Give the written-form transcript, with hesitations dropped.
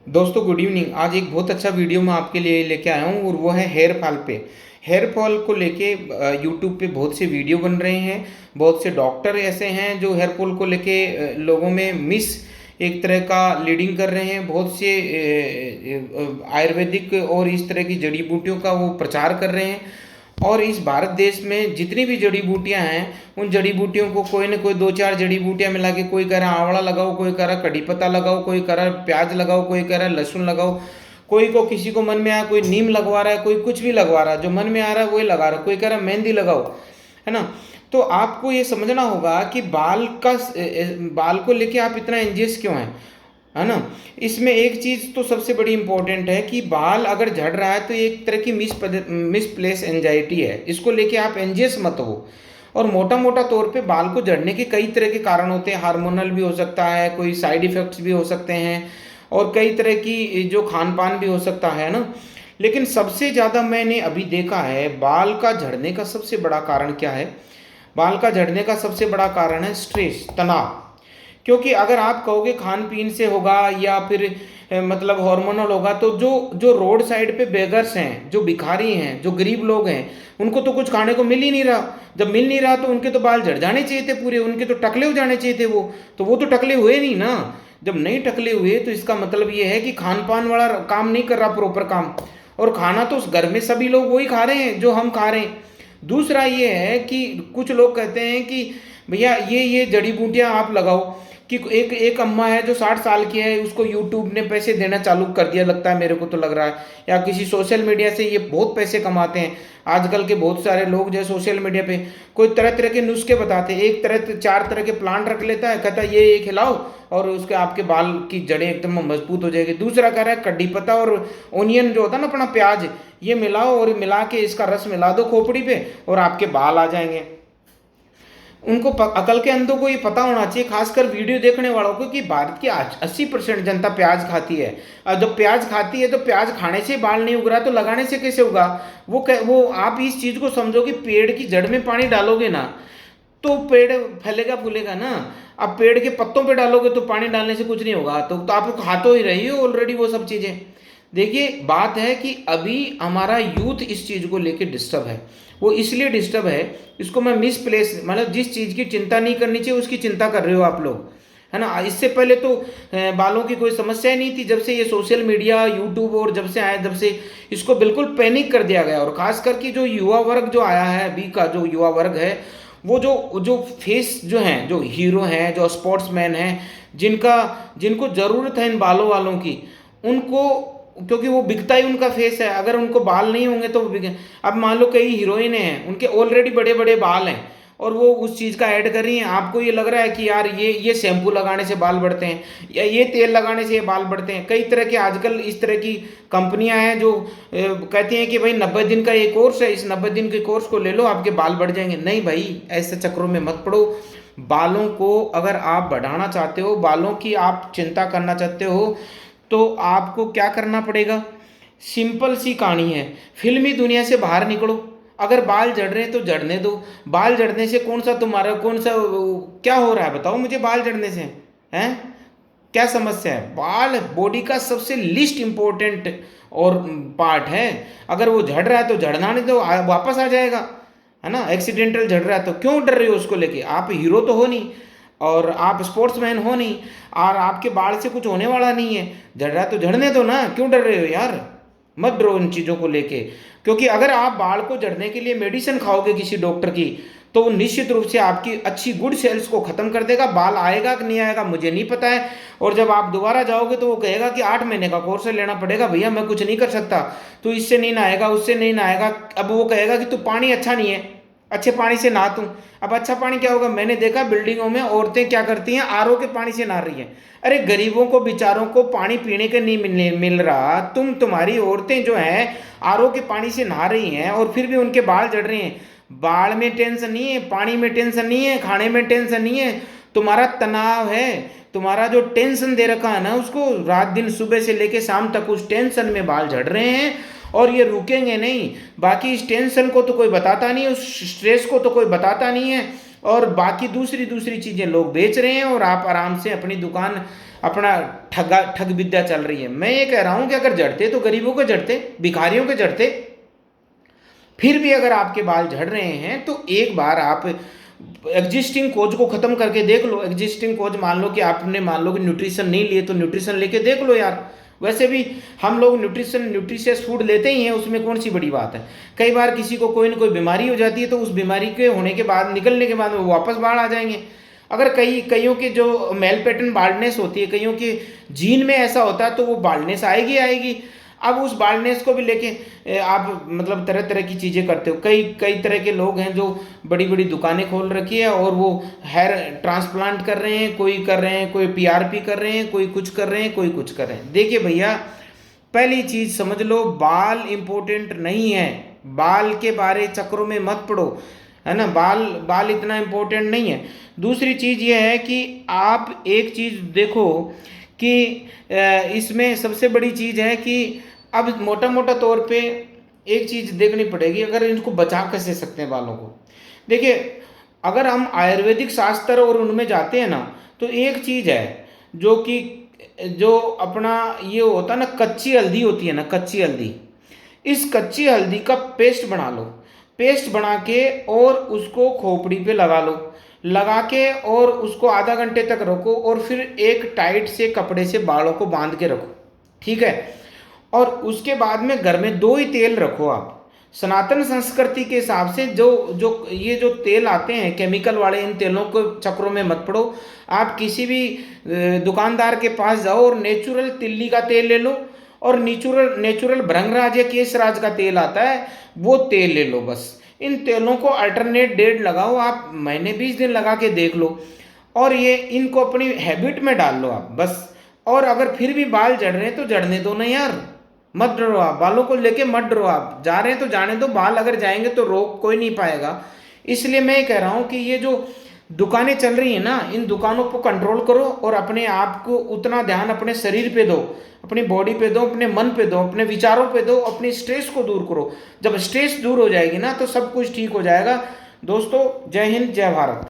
दोस्तों good evening. आज एक बहुत अच्छा वीडियो मैं आपके लिए लेके आया हूँ और वो है हेयर फॉल पे। हेयर फॉल को लेके यूट्यूब पे बहुत से वीडियो बन रहे हैं। बहुत से डॉक्टर ऐसे हैं जो हेयर फॉल को लेके लोगों में मिस एक तरह का लीडिंग कर रहे हैं। बहुत से आयुर्वेदिक और इस तरह की जड़ी बूटियों का वो प्रचार कर रहे हैं। और इस भारत देश में जितनी भी जड़ी बूटियां हैं उन जड़ी बूटियों को कोई ना कोई दो चार जड़ी बूटियां मिला के, कोई कह रहा आंवला लगाओ, कोई कह रहा कड़ी पत्ता लगाओ, कोई कह रहा प्याज लगाओ, कोई कह रहा लहसुन लगाओ, कोई को किसी को मन में आया कोई नीम लगवा रहा है, कोई कुछ भी लगवा रहा है, जो मन में आ रहा है वही लगा रहा है, कोई कह रहा मेहंदी लगाओ, है ना। तो आपको ये समझना होगा कि बाल को लेके आप इतना एंजियस क्यों हैं, है ना। इसमें एक चीज़ तो सबसे बड़ी इंपॉर्टेंट है कि बाल अगर झड़ रहा है तो एक तरह की मिसप्लेस एंजाइटी है, इसको लेके आप एंजियस मत हो। और मोटा मोटा तौर पे बाल को झड़ने के कई तरह के कारण होते हैं। हार्मोनल भी हो सकता है, कोई साइड इफ़ेक्ट्स भी हो सकते हैं, और कई तरह की जो खान पान भी हो सकता है ना। लेकिन सबसे ज़्यादा मैंने अभी देखा है बाल का झड़ने का सबसे बड़ा कारण क्या है। बाल का झड़ने का सबसे बड़ा कारण है स्ट्रेस, तनाव। क्योंकि अगर आप कहोगे खान पीन से होगा या फिर मतलब हार्मोनल होगा, तो जो जो रोड साइड पे बेगर्स हैं, जो भिखारी हैं, जो गरीब लोग हैं, उनको तो कुछ खाने को मिल ही नहीं रहा। जब मिल नहीं रहा तो उनके तो बाल झड़ जाने चाहिए थे पूरे, उनके तो टकले हो जाने चाहिए थे वो तो टकले हुए नहीं ना। जब नहीं टकले हुए तो इसका मतलब ये है कि खान पान वाला काम नहीं कर रहा, प्रॉपर काम। और खाना तो उस घर में सभी लोग वही खा रहे हैं जो हम खा रहे हैं। दूसरा ये है कि कुछ लोग कहते हैं कि भैया ये जड़ी बूटियां आप लगाओ। कि एक एक अम्मा है जो 60 साल की है, उसको यूट्यूब ने पैसे देना चालू कर दिया लगता है, मेरे को तो लग रहा है, या किसी सोशल मीडिया से ये बहुत पैसे कमाते हैं। आजकल के बहुत सारे लोग जो है सोशल मीडिया पे कोई तरह तरह के नुस्खे बताते हैं। एक तरह 4 तरह के प्लांट रख लेता है, कहता है ये खिलाओ और उसके आपके बाल की जड़ें एकदम मजबूत हो जाएगी। दूसरा कह रहा है कड्डी पत्ता और ओनियन जो होता है ना अपना प्याज, ये मिलाओ और मिला के इसका रस मिला दो खोपड़ी पे और आपके बाल आ जाएंगे। उनको अकल के अंधों को ये पता होना चाहिए, खासकर वीडियो देखने वालों को, कि भारत की 80% जनता प्याज खाती है। और जब प्याज खाती है तो प्याज खाने से बाल नहीं उग रहा तो लगाने से कैसे उगा। वो आप इस चीज़ को समझो कि पेड़ की जड़ में पानी डालोगे ना तो पेड़ फैलेगा फूलेगा ना। अब पेड़ के पत्तों पे डालोगे तो पानी डालने से कुछ नहीं होगा, तो आप खाते ही रही हो ऑलरेडी वो सब चीज़ें। देखिए बात है कि अभी हमारा यूथ इस चीज़ को लेके डिस्टर्ब है। वो इसलिए डिस्टर्ब है, इसको मैं मिसप्लेस, मतलब जिस चीज़ की चिंता नहीं करनी चाहिए उसकी चिंता कर रहे हो आप लोग, है ना। इससे पहले तो बालों की कोई समस्या ही नहीं थी। जब से ये सोशल मीडिया यूट्यूब और जब से आया, जब से इसको बिल्कुल पैनिक कर दिया गया। और खास करके जो युवा वर्ग जो आया है, अभी का जो युवा वर्ग है, वो जो जो फेस जो हैं, जो हीरो हैं, जो स्पोर्ट्समैन हैं, जिनको ज़रूरत है इन बालों वालों की, उनको, क्योंकि वो बिकता ही उनका फेस है। अगर उनको बाल नहीं होंगे तो वो बिके। अब मान लो कई हीरोइनें हैं, उनके ऑलरेडी बड़े बड़े बाल हैं और वो उस चीज़ का ऐड कर रही हैं। आपको ये लग रहा है कि यार ये शैम्पू लगाने से बाल बढ़ते हैं या ये तेल लगाने से ये बाल बढ़ते हैं। कई तरह के आजकल इस तरह की कंपनियां हैं जो कहती हैं कि भाई 90 दिन का ये कोर्स है, इस 90 दिन के कोर्स को ले लो आपके बाल बढ़ जाएंगे। नहीं भाई, ऐसे चक्रों में मत पड़ो। बालों को अगर आप बढ़ाना चाहते हो, बालों की आप चिंता करना चाहते हो, तो आपको क्या करना पड़ेगा। सिंपल सी कहानी है, फिल्मी दुनिया से बाहर निकलो। अगर बाल झड़ रहे हैं तो झड़ने दो। बाल झड़ने से कौन सा क्या हो रहा है बताओ मुझे। बाल झड़ने से हैं क्या समस्या है। बाल बॉडी का सबसे लिस्ट इंपॉर्टेंट और पार्ट है। अगर वो झड़ रहा है तो झड़ना नहीं दो, वापस आ जाएगा, है ना। एक्सीडेंटल झड़ रहा है तो क्यों डर रहे हो उसको लेके। आप हीरो तो हो नहीं और आप स्पोर्ट्समैन हो नहीं और आपके बाल से कुछ होने वाला नहीं है। झड़ रहा है तो झड़ने दो ना, क्यों डर रहे हो यार। मत डरो इन चीज़ों को लेके, क्योंकि अगर आप बाल को झड़ने के लिए मेडिसिन खाओगे किसी डॉक्टर की, तो वो निश्चित रूप से आपकी अच्छी गुड सेल्स को ख़त्म कर देगा। बाल आएगा कि नहीं आएगा मुझे नहीं पता है। और जब आप दोबारा जाओगे तो वो कहेगा कि 8 महीने का कोर्स लेना पड़ेगा। भैया मैं कुछ नहीं कर सकता, तो इससे नहीं नहाएगा, उससे नहीं नहाएगा। अब वो कहेगा कि तू पानी अच्छा नहीं है, अच्छे पानी से नहा तू। अब अच्छा पानी क्या होगा। मैंने देखा बिल्डिंगों में औरतें क्या करती हैं, आरओ के पानी से नहा रही हैं। अरे गरीबों को बेचारों को पानी पीने का नहीं मिल रहा, तुम्हारी औरतें जो हैं आरओ के पानी से नहा रही हैं और फिर भी उनके बाल झड़ रहे हैं। बाल में टेंशन नहीं है, पानी में टेंशन नहीं है, खाने में टेंशन नहीं है, तुम्हारा तनाव है। तुम्हारा जो टेंशन दे रखा है ना उसको, रात दिन सुबह से लेके शाम तक उस टेंशन में बाल झड़ रहे हैं और ये रुकेंगे नहीं। बाकी इस टेंशन को तो कोई बताता नहीं, उस स्ट्रेस को तो कोई बताता नहीं है, और बाकी दूसरी दूसरी चीज़ें लोग बेच रहे हैं और आप आराम से अपनी दुकान अपना ठग विद्या चल रही है। मैं ये कह रहा हूं कि अगर जड़ते तो गरीबों के जड़ते, भिखारियों के जड़ते। फिर भी अगर आपके बाल झड़ रहे हैं तो एक बार आप एग्जिस्टिंग कोच को खत्म करके देख लो। एग्जिस्टिंग कोच मान लो कि आपने मान लो कि न्यूट्रिशन नहीं लिए तो न्यूट्रिशन लेके देख लो यार। वैसे भी हम लोग न्यूट्रिशियस फूड लेते ही हैं, उसमें कौन सी बड़ी बात है। कई बार किसी को कोई ना कोई बीमारी हो जाती है तो उस बीमारी के होने के बाद, निकलने के बाद वो वापस बाढ़ आ जाएंगे। अगर कईयों के जो मेल पैटर्न बाल्डनेस होती है, कईयों के जीन में ऐसा होता है तो वो बाल्डनेस आएगी आएगी। अब उस बाल्डनेस को भी लेके आप मतलब तरह तरह की चीज़ें करते हो। कई तरह के लोग हैं जो बड़ी बड़ी दुकानें खोल रखी है और वो हेयर ट्रांसप्लांट कर रहे हैं, कोई कर रहे हैं, कोई पीआरपी कर रहे हैं, कोई कुछ कर रहे हैं, कोई कुछ कर रहे हैं। देखिए भैया, पहली चीज़ समझ लो, बाल इम्पोर्टेंट नहीं है। बाल के बारे चक्रों में मत पड़ो, है ना। बाल इतना इम्पोर्टेंट नहीं है। दूसरी चीज़ ये है कि आप एक चीज़ देखो कि इसमें सबसे बड़ी चीज़ है कि अब मोटा मोटा तौर पे एक चीज़ देखनी पड़ेगी, अगर इनको बचा कैसे सकते हैं बालों को। देखिए, अगर हम आयुर्वेदिक शास्त्र और उनमें जाते हैं ना, तो एक चीज़ है जो कि जो अपना ये होता है ना, कच्ची हल्दी होती है ना, कच्ची हल्दी, इस कच्ची हल्दी का पेस्ट बना लो। पेस्ट बना के और उसको खोपड़ी पे लगा लो, लगा के और उसको आधा घंटे तक रखो और फिर एक टाइट से कपड़े से बालों को बांध के रखो, ठीक है। और उसके बाद में घर में 2 ही तेल रखो आप। सनातन संस्कृति के हिसाब से जो तेल आते हैं केमिकल वाले, इन तेलों को चक्रों में मत पड़ो। आप किसी भी दुकानदार के पास जाओ और नेचुरल तिल्ली का तेल ले लो और नेचुरल भृंगराज या केसराज का तेल आता है, वो तेल ले लो। बस इन तेलों को अल्टरनेट डेट लगाओ, आप महीने 20 दिन लगा के देख लो और ये इनको अपनी हैबिट में डाल लो आप बस। और अगर फिर भी बाल झड़ रहे हैं तो झड़ने दो ना यार, मत डरो आप, बालों को लेके मत डरो। आप जा रहे हैं तो जाने दो, बाल अगर जाएंगे तो रोक कोई नहीं पाएगा। इसलिए मैं ये कह रहा हूँ कि ये जो दुकानें चल रही हैं ना, इन दुकानों को कंट्रोल करो और अपने आप को उतना ध्यान अपने शरीर पे दो, अपनी बॉडी पे दो, अपने मन पे दो, अपने विचारों पे दो, अपनी स्ट्रेस को दूर करो। जब स्ट्रेस दूर हो जाएगी ना तो सब कुछ ठीक हो जाएगा। दोस्तों, जय हिंद, जय भारत।